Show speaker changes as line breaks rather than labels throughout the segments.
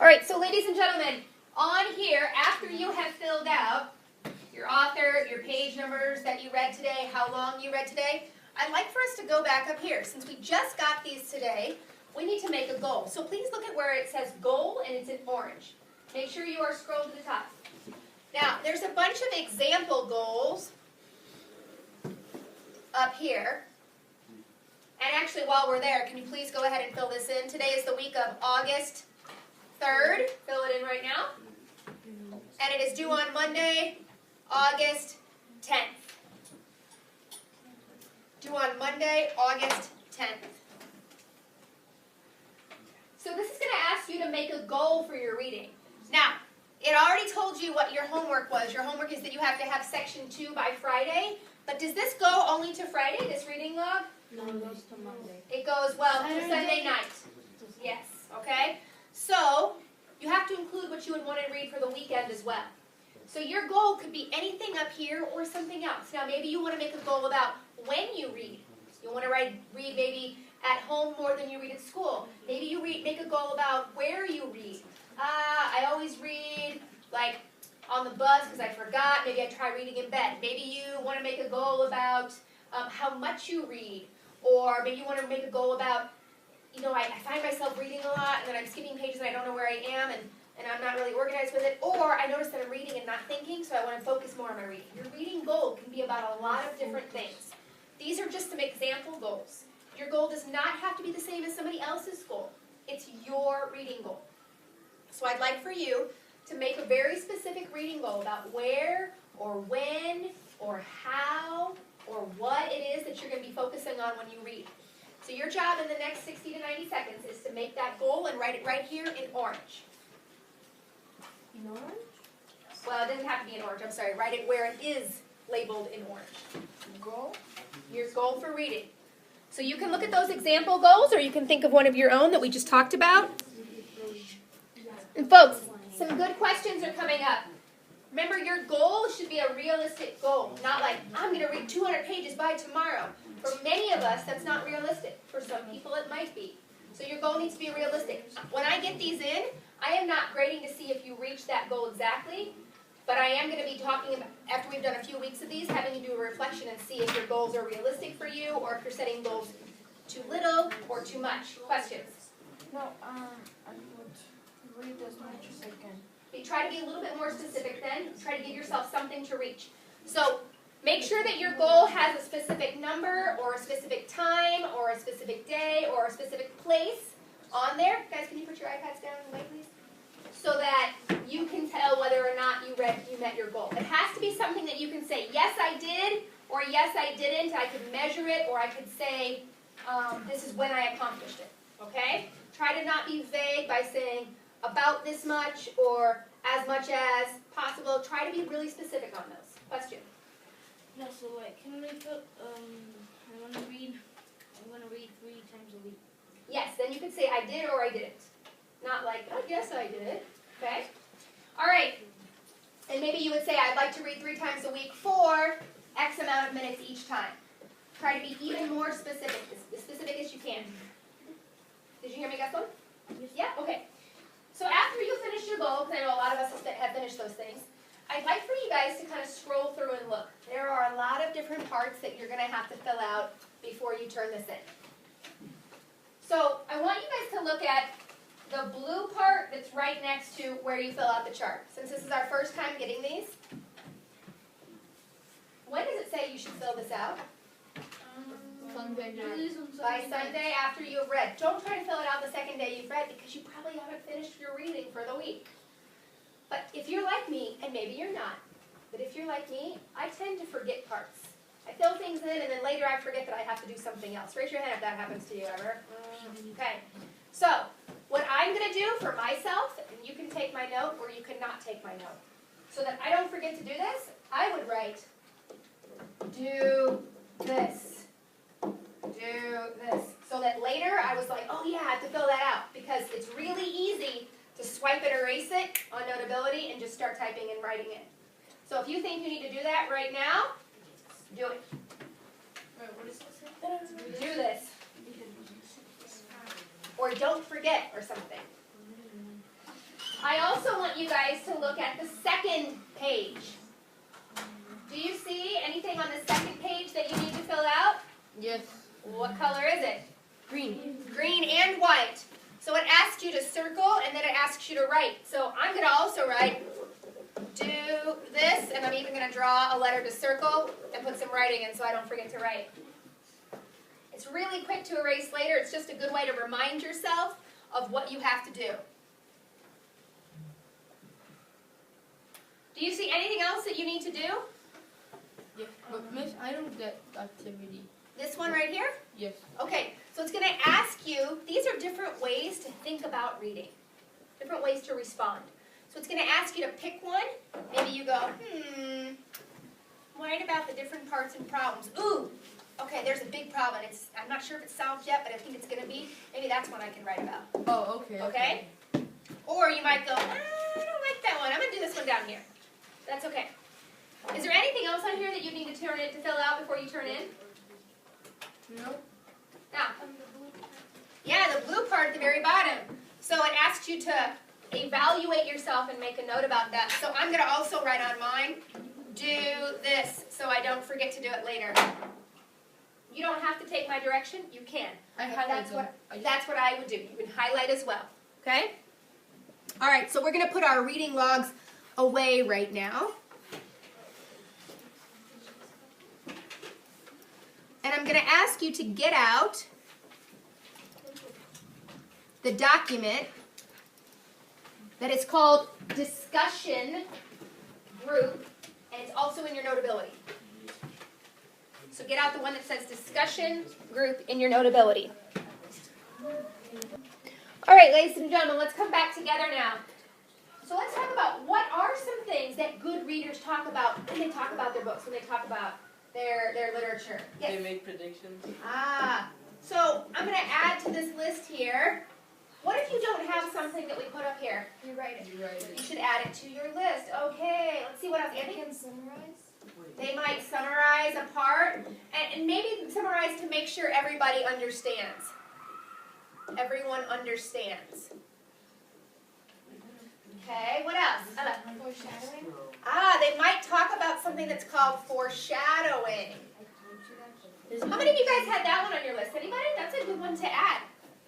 All right, so ladies and gentlemen, on here, after you have filled out your author, your page numbers that you read today, how long you read today, I'd like for us to go back up here. Since we just got these today, we need to make a goal. So please look at where it says goal and it's in orange. Make sure you are scrolled to the top. Now, there's a bunch of example goals up here. And actually, while we're there, can you please go ahead and fill this in? Today is the week of August 3rd. Fill it in right now. And it is due on Monday, August 10th. Due on Monday, August 10th. So this is going to ask you to make a goal for your reading. Now, it already told you what your homework was. Your homework is that you have to have section 2 by Friday. But does this go only to Friday, this reading log?
No, it goes to Monday.
It goes, well, to Sunday night. Yes, okay? So, you have to include what you would want to read for the weekend as well. So your goal could be anything up here or something else. Now, maybe you want to make a goal about when you read. You want to read maybe at home more than you read at school. Maybe you make a goal about where you read. I always read, like, on the bus because I forgot. Maybe I try reading in bed. Maybe you want to make a goal about how much you read. Or maybe you want to make a goal about, you know, I find myself reading a lot and then I'm skipping pages and I don't know where I am and I'm not really organized with it. Or I notice that I'm reading and not thinking, so I want to focus more on my reading. Your reading goal can be about a lot of different things. These are just some example goals. Your goal does not have to be the same as somebody else's goal. It's your reading goal. So I'd like for you to make a very specific reading goal about where or when or how or what it is that you're going to be focusing on when you read. So your job in the next 60 to 90 seconds is to make that goal and write it right here in orange.
In orange?
Well, it doesn't have to be in orange, I'm sorry. Write it where it is labeled in orange.
Goal?
Your goal for reading. So you can look at those example goals or you can think of one of your own that we just talked about. And folks, some good questions are coming up. Remember, your goal should be a realistic goal, not like, I'm going to read 200 pages by tomorrow. For many of us, that's not realistic. For some people, it might be. So your goal needs to be realistic. When I get these in, I am not grading to see if you reach that goal exactly, but I am going to be talking about, after we've done a few weeks of these, having you do a reflection and see if your goals are realistic for you or if you're setting goals too little or too much. Questions?
No, I would read as much as I can.
Try to be a little bit more specific then. Try to give yourself something to reach. So make sure that your goal has a specific number or a specific time or a specific day or a specific place on there. Guys, can you put your iPads down in the way, please? So that you can tell whether or not you met your goal. It has to be something that you can say, yes, I did, or yes, I didn't. I could measure it, or I could say, this is when I accomplished it. Okay? Try to not be vague by saying about this much or as much as possible. Try to be really specific on those. Question?
No, so like, can we put, I want to read 3 times a week.
Yes, then you could say I did or I didn't. Not like, oh, yes, I did. Okay? All right. And maybe you would say I'd like to read 3 times a week for X amount of minutes each time. Try to be even more specific, as specific as you can. Did you hear me, Gaston?
Yes.
Yeah? Okay. So after you finish your goal, because I know a lot of us have finished those things, I'd like for you guys to kind of scroll through and look. There are a lot of different parts that you're going to have to fill out before you turn this in. So I want you guys to look at the blue part that's right next to where you fill out the chart. Since this is our first time getting these, when does it say you should fill this out?
Sunday
By
night.
Sunday after you have read. Don't try to fill it out the second day you've read because you probably haven't finished your reading for the week. But if you're like me, and maybe you're not, but if you're like me, I tend to forget parts. I fill things in and then later I forget that I have to do something else. Raise your hand if that happens to you ever. Okay. So, what I'm going to do for myself, and you can take my note or you can not take my note, so that I don't forget to do this, I would write, do this. Do this. So that later I was like, oh yeah, I have to fill that out. Because it's really easy to swipe and erase it on Notability and just start typing and writing it. So if you think you need to do that right now, do it.
Wait, what is this?
Do this. Or don't forget or something. want you guys to look at the second page. Do you see anything on the second page that you need to fill out?
Yes.
What color is it?
Green.
Green and white. So it asks you to circle and then it asks you to write. So I'm going to also write, do this, and I'm even going to draw a letter to circle and put some writing in so I don't forget to write. It's really quick to erase later. It's just a good way to remind yourself of what you have to do. Do you see anything else that you need to do?
Yeah. But Miss, I don't get activity.
This one right here?
Yes.
Okay, so it's going to ask you, these are different ways to think about reading, different ways to respond. So it's going to ask you to pick one. Maybe you go, write about the different parts and problems. Ooh, okay, there's a big problem. I'm not sure if it's solved yet, but I think it's going to be. Maybe that's one I can write about.
Oh, okay.
Okay? Or you might go, I don't like that one. I'm going to do this one down here. That's okay. Is there anything else on here that you need to fill out before you turn in?
No.
Now, yeah, the blue part at the very bottom. So it asks you to evaluate yourself and make a note about that. So I'm going to also write on mine, do this, so I don't forget to do it later. You don't have to take my direction. You can. That's what I would do. You can highlight as well. Okay? All right, so we're going to put our reading logs away right now. And I'm going to ask you to get out the document that is called Discussion Group, and it's also in your Notability. So get out the one that says Discussion Group in your Notability. All right, ladies and gentlemen, let's come back together now. So let's talk about what are some things that good readers talk about when they talk about their books, when they talk about their literature. Yes?
They make predictions.
So I'm going to add to this list here. What if you don't have something that we put up here?
You write it.
You should add it to your list. Okay, let's see what else. Andy?
Can summarize?
They might summarize a part, and maybe summarize to make sure everybody understands. Everyone understands. Okay, what else?
Foreshadowing?
They might talk about something that's called foreshadowing. How many of you guys had that one on your list? Anybody? That's a good one to add.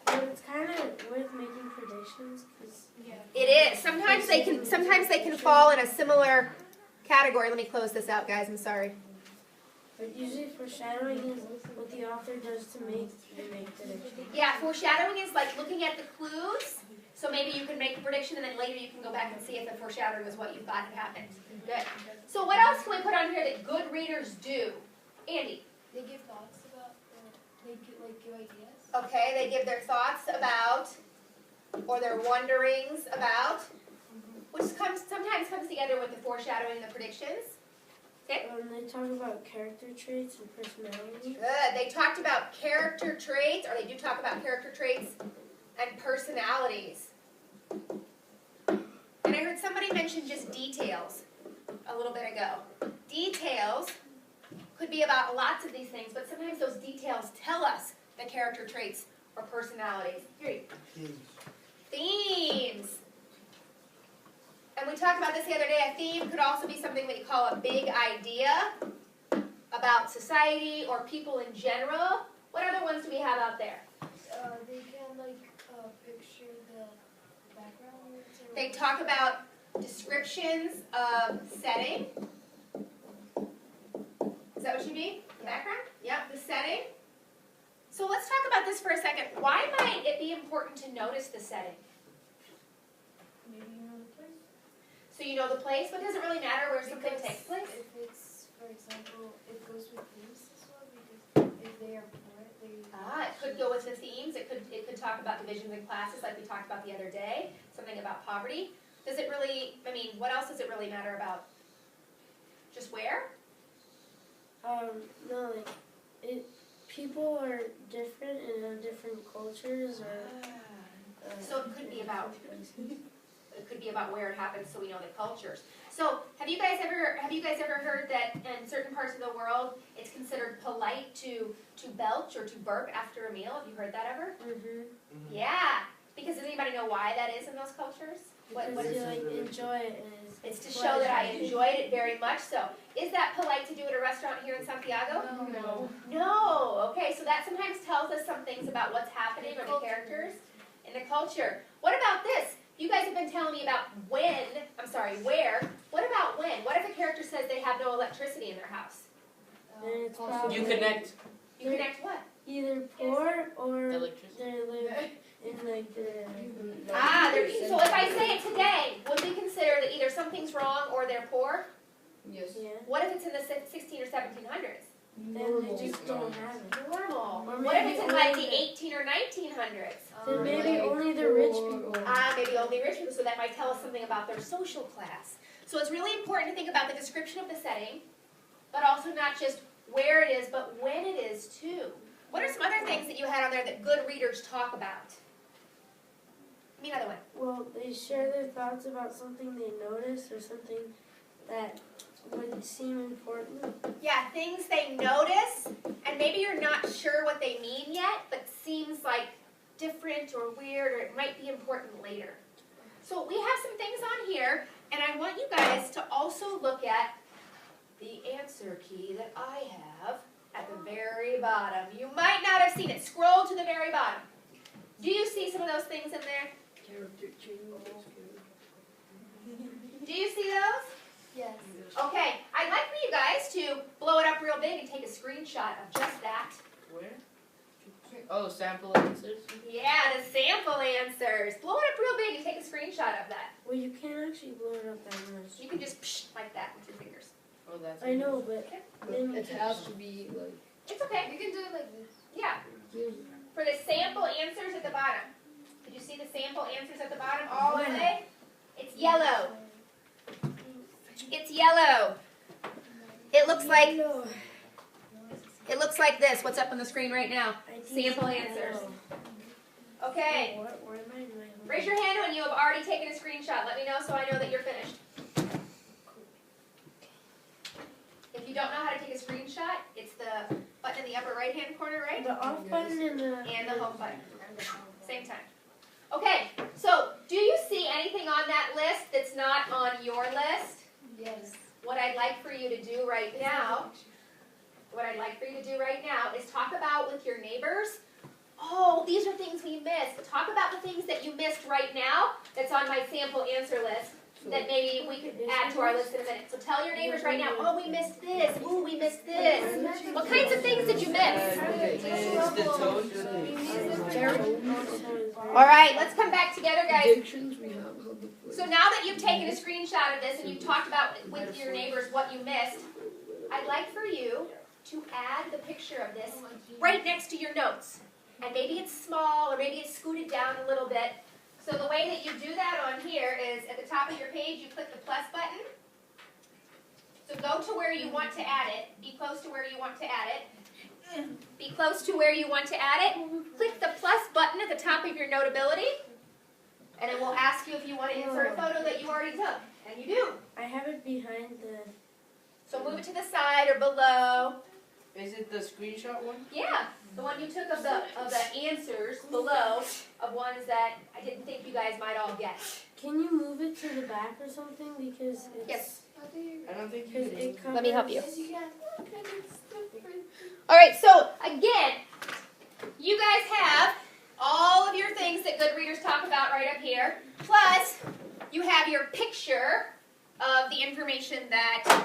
But it's kind of worth making predictions because
It is. Sometimes they can fall in a similar category. Let me close this out, guys. I'm sorry.
But usually foreshadowing is what the author does to make predictions.
Yeah, foreshadowing is like looking at the clues. So maybe you can make a prediction and then later you can go back and see if the foreshadowing was what you thought had happened. Good. So what else can we put on here that good readers do? Andy?
They give thoughts about, they give ideas.
Okay, they give their thoughts about, or their wonderings about, which sometimes comes together with the foreshadowing, the predictions. Okay.
They talk about character traits and personality.
Good. They talked about character traits, or they do talk about character traits and personalities. And I heard somebody mention just details a little bit ago. Details could be about lots of these things, but sometimes those details tell us the character traits or personalities. Here you go. Themes. And we talked about this the other day. A theme could also be something that you call a big idea about society or people in general. What other ones do we have out there?
They can picture the background.
They talk about descriptions of setting. Is that what you mean? The background? Yep, the setting. So let's talk about this for a second. Why might it be important to notice the setting?
Maybe you know the place.
So you know the place, but does it really matter where something takes place?
If it's, for example, it goes with themes as well, because if they are poor, they...
It could go with the themes. It could talk about divisions in classes like we talked about the other day. Something about poverty. Does it really, what else does it really matter about? Just where?
No, people are different and have different cultures or...
So it could be about where it happens, so we know the cultures. So have you guys ever heard that in certain parts of the world it's considered polite to belch or to burp after a meal? Have you heard that ever?
Mm-hmm.
Yeah. Because does anybody know why that is in those cultures? What
Because
is
you like enjoy it and
It's to show that I enjoyed it very much so. Is that polite to do at a restaurant here in Santiago?
No.
No. Okay, so that sometimes tells us some things about what's happening or the characters in the culture. What about this? You guys have been telling me about where. What about when? What if a character says they have no electricity in their house?
then it's probably
You connect
You connect what?
either poor or
electricity.
they live in like the
So if I say it today, would we consider that either something's wrong or they're poor?
Yes.
yeah.
What if it's in the 16 or 1700s?
Then they just don't have it.
Normal.
Or
What if
maybe
it's in like
only
the 18 or 1900s?
Then maybe only the rich people.
Maybe only rich people, so that might tell us something about their social class. So it's really important to think about the description of the setting, but also not just where it is, but when it is too. What are some other things that you had on there that good readers talk about? Give me another one.
Well, they share their thoughts about something they noticed or something that would seem important.
Yeah, things they notice, and maybe you're not sure what they mean yet, but seems like different or weird, or it might be important later. So we have some things on here, and I want you guys to also look at the answer key that I have at the very bottom. You might not have seen it. Scroll to the very bottom. Do you see some of those things in there? Do you see those?
Yes.
Okay, I'd like for you guys to blow it up real big and take a screenshot of just that.
Where? Oh, sample answers.
Yeah, the sample answers. Blow it up real big and take a screenshot of that.
Well, you can't actually blow it up that much.
You can just psh, like that with your fingers.
Oh, that's.
I know, but then you
It has to be like.
It's okay.
You can do it like this.
Yeah. For the sample answers at the bottom. Did you see the sample answers at the bottom all the way? It's yellow. It's yellow. It looks like this. What's up on the screen right now? Sample answers. Okay.
Where am I in my home?
Raise your hand when you have already taken a screenshot. Let me know so I know that you're finished. If you don't know how to take a screenshot, it's the button in the upper right-hand corner, right?
The off button and the
And the home button. Same time. Okay, so do you see anything on that list that's not on your list?
Yes.
What I'd like for you to do right now, is talk about with your neighbors, oh, these are things we missed. Talk about the things that you missed right now that's on my sample answer list that maybe we could add to our list in a minute. So tell your neighbors right now, oh, we missed this. Ooh, we missed this. What kinds of things did you miss?
It's the toad.
All right, let's come back together, guys.
Addictions we have on the plate.
So now that you've taken a screenshot of this and you've talked about with your neighbors what you missed, I'd like for you to add the picture of this right next to your notes. And maybe it's small or maybe it's scooted down a little bit. So the way that you do that on here is at the top of your page, you click the plus button. So go to where you want to add it. Be close to where you want to add it. Be close to where you want to add it. Click the plus button at the top of your Notability. And it will ask you if you want to insert a photo that you already took. And you do.
I have it behind the.
So move it to the side or below.
Is it the screenshot one?
Yeah, the one you took of the answers below of ones that I didn't think you guys might all get.
Can you move it to the back or something because it's.
Yes.
I don't think you
Because
can.
it covers.
Let me help you.
Yes, you can. Look, and it's different.
All right, so again, you guys have all of your things that good readers talk about right up here. Plus, you have your picture of the information that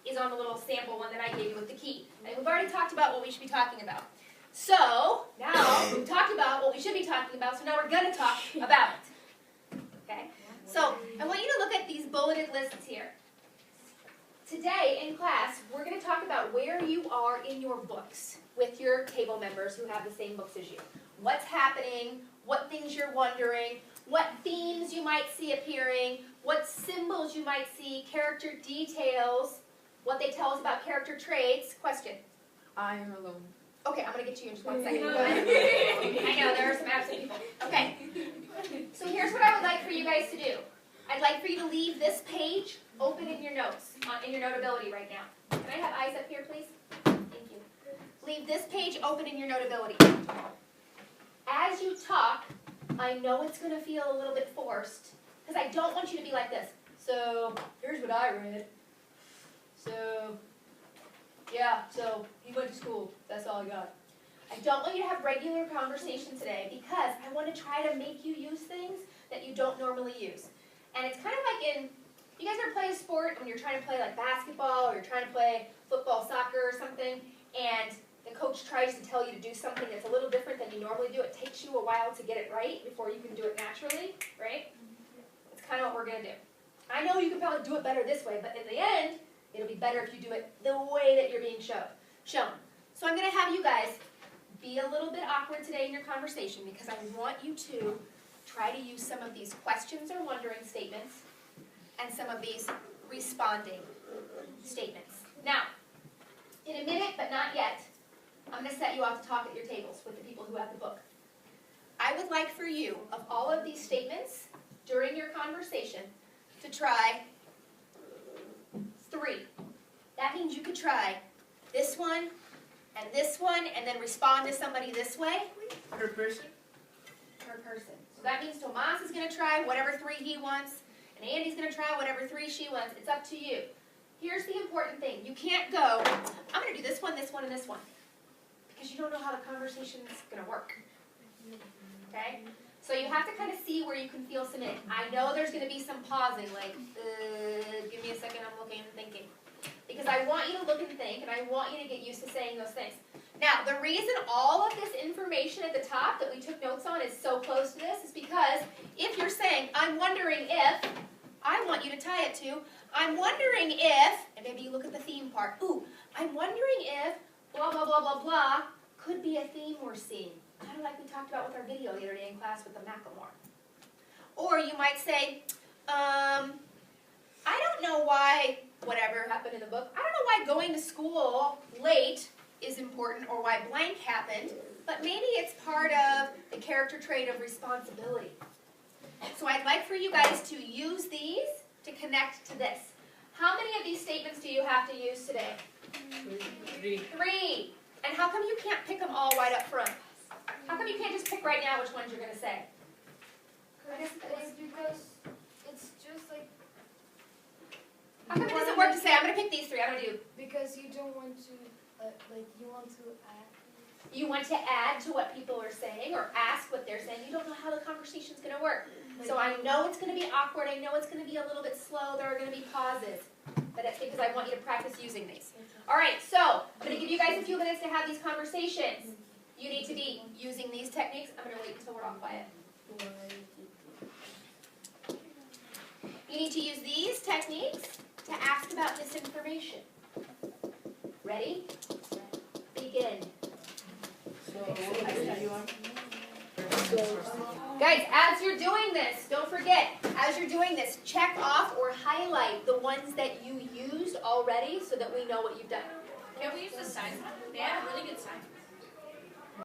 is on the little sample one that I gave you with the key. And we've already talked about what we should be talking about. So, now we've talked about what we should be talking about, so now we're going to talk about it. Okay? So, I want you to look at these bulleted lists here. Today in class, we're going to talk about where you are in your books with your table members who have the same books as you. What's happening, what things you're wondering, what themes you might see appearing, what symbols you might see, character details, what they tell us about character traits. Question.
I am alone.
Okay, I'm going to get to you in just 1 second. I know, there are some absent people. Okay. So here's what I would like for you guys to do. I'd like for you to leave this page open in your notes, in your Notability right now. Can I have eyes up here, please? Thank you. Leave this page open in your Notability. As you talk, I know it's gonna feel a little bit forced, because I don't want you to be like this. So, here's what I read. So, yeah, so he went to school, that's all I got. I don't want you to have regular conversation today because I want to try to make you use things that you don't normally use. And it's kind of like in, you guys ever play a sport when you're trying to play like basketball or you're trying to play football, soccer or something, and the coach tries to tell you to do something that's a little different than you normally do. It takes you a while to get it right before you can do it naturally, right? It's kind of what we're going to do. I know you can probably do it better this way, but in the end, it'll be better if you do it the way that you're being shown. So I'm going to have you guys be a little bit awkward today in your conversation because I want you to try to use some of these questions or wondering statements and some of these responding statements. Now, in a minute, but not yet, I'm going to set you off to talk at your tables with the people who have the book. I would like for you, of all of these statements during your conversation, to try 3. That means you could try this one, and then respond to somebody this way.
Per person?
Per person. So that means Tomas is going to try whatever 3 he wants, and Andy's going to try whatever 3 she wants. It's up to you. Here's the important thing. You can't go, I'm going to do this one, and this one. Because you don't know how the conversation is going to work. Okay? So you have to kind of see where you can feel some in. I know there's going to be some pausing, like, give me a second, I'm looking and thinking. Because I want you to look and think, and I want you to get used to saying those things. Now, the reason all of this information at the top that we took notes on is so close to this is because if you're saying, I'm wondering if, I want you to tie it to, I'm wondering if, and maybe you look at the theme part, ooh, I'm wondering if, blah, blah, blah, blah, blah, could be a theme we're seeing. Kind of like we talked about with our video the other day in class with the Macklemore. Or you might say, I don't know why whatever happened in the book, I don't know why going to school late is important or why blank happened, but maybe it's part of the character trait of responsibility. So I'd like for you guys to use these to connect to this. How many of these statements do you have to use today?
3.
3. And how come you can't pick them all right up front? How come you can't just pick right now which ones you're going to say?
It's because it's just like.
How come it doesn't work to say, I'm going to pick these 3, I'm going to do?
Because you don't want to, you want to add.
You want to add to what people are saying or ask what they're saying. You don't know how the conversation's going to work. So I know it's going to be awkward. I know it's going to be a little bit slow. There are going to be pauses. But that's because I want you to practice using these. All right, so I'm going to give you guys a few minutes to have these conversations. You need to be using these techniques. I'm going to wait until we're all quiet. You need to use these techniques to ask about this information. Ready? Begin.
So what page do you want?
Guys, as you're doing this, don't forget, as you're doing this, check off or highlight the ones that you used already so that we know what you've done.
Can we use the sign? They have a really good sign.